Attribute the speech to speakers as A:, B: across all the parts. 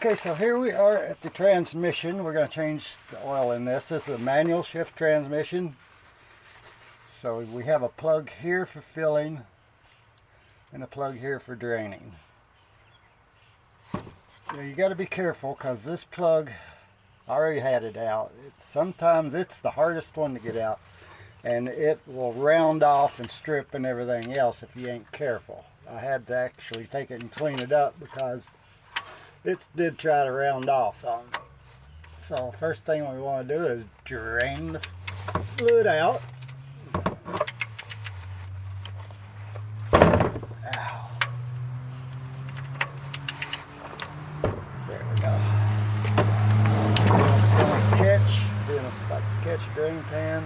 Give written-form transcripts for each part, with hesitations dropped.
A: Okay, so here we are at the transmission. We're going to change the oil in this. This is a manual shift transmission. So we have a plug here for filling and a plug here for draining. Now you got to be careful because this plug, I already had it out. Sometimes it's the hardest one to get out, and it will round off and strip and everything else if you ain't careful. I had to actually take it and clean it up because it did try to round off on me. So first thing we want to do is drain the fluid out. Ow. There we go. It's going to catch. We're going to start to catch a drain pan.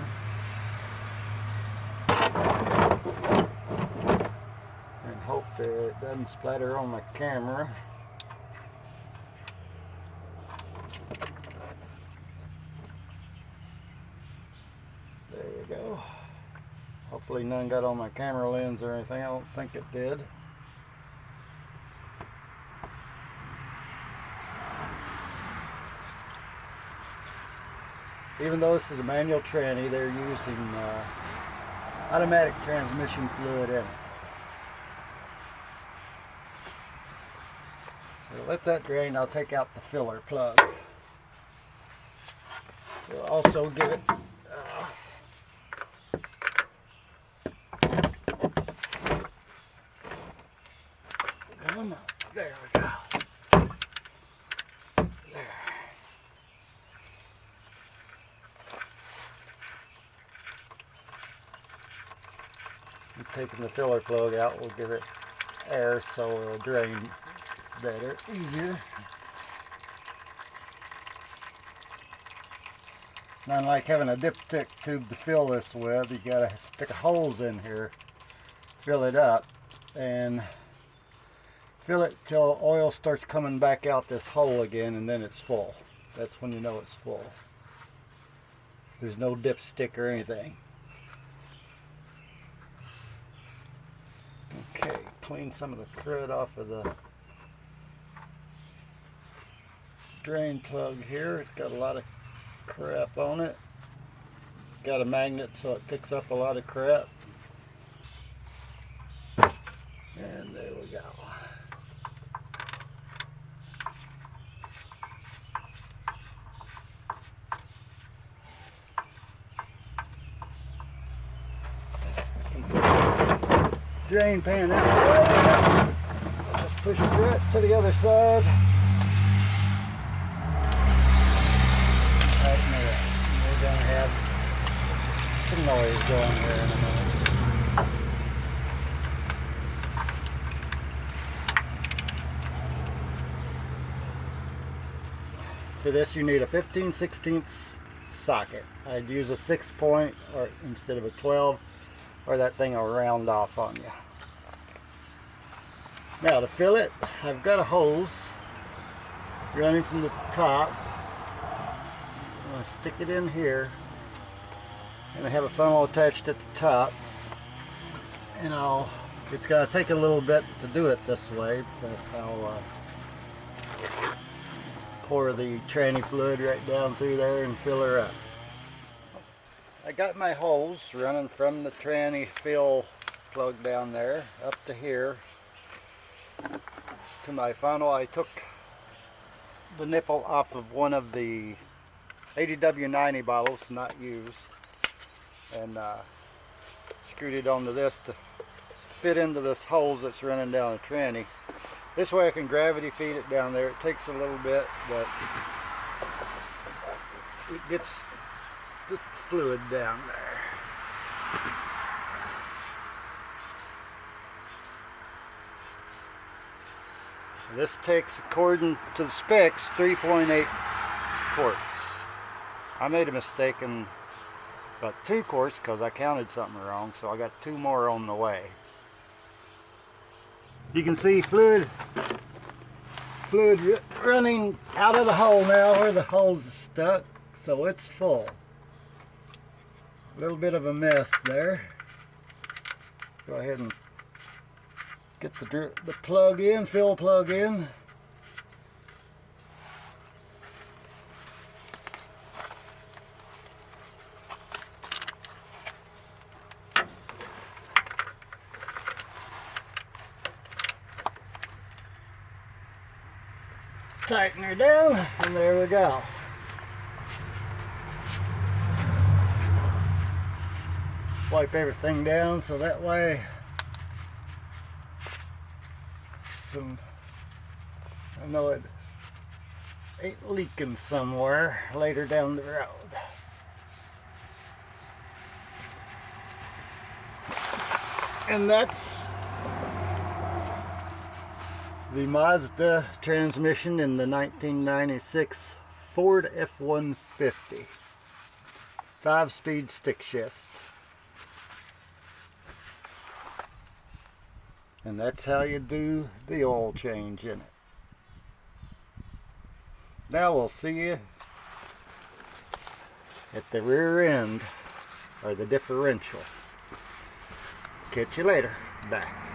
A: And hope that it doesn't splatter on my camera. There we go. Hopefully none got on my camera lens or anything. I don't think it did. Even though this is a manual tranny, they're using automatic transmission fluid in it. So let that drain. I'll take out the filler plug. We'll also give it come on. There we go. There. I'm taking the filler plug out. We'll give it air so it'll drain better, easier. Not like having a dipstick tube to fill this with. You gotta stick holes in here, fill it up, and fill it till oil starts coming back out this hole again, and then it's full. That's when you know it's full. There's no dipstick or anything. Okay, clean some of the crud off of the drain plug here. It's got a lot of crap on it. Got a magnet so it picks up a lot of crap. And there we go. Drain pan out. Just push it right to the other side. Right in there. We're going to have some noise going here in a minute. For this you need a 15/16 socket. I'd use a 6-point or instead of a 12, or that thing will round off on you. Now to fill it, I've got a hose running from the top. I'm going to stick it in here, and I have a funnel attached at the top. And it's going to take a little bit to do it this way, but I'll pour the tranny fluid right down through there and fill her up. I got my hose running from the tranny fill plug down there up to here to my funnel. I took the nipple off of one of the 80W90 bottles, not used, and screwed it onto this to fit into this hose that's running down the tranny. This way I can gravity feed it down there. It takes a little bit, but it gets the fluid down there. This takes, according to the specs, 3.8 quarts. I made a mistake in about 2 quarts because I counted something wrong, so I got 2 more on the way. You can see fluid running out of the hole now where the hole's stuck, so it's full. A little bit of a mess there. Go ahead and get the plug in, fill plug in. tighten her down, and there we go. Wipe everything down so that way I know it ain't leaking somewhere later down the road. And that's the Mazda transmission in the 1996 Ford F-150. 5-speed stick shift. And that's how you do the oil change in it. Now we'll see you at the rear end, or the differential. Catch you later. Bye.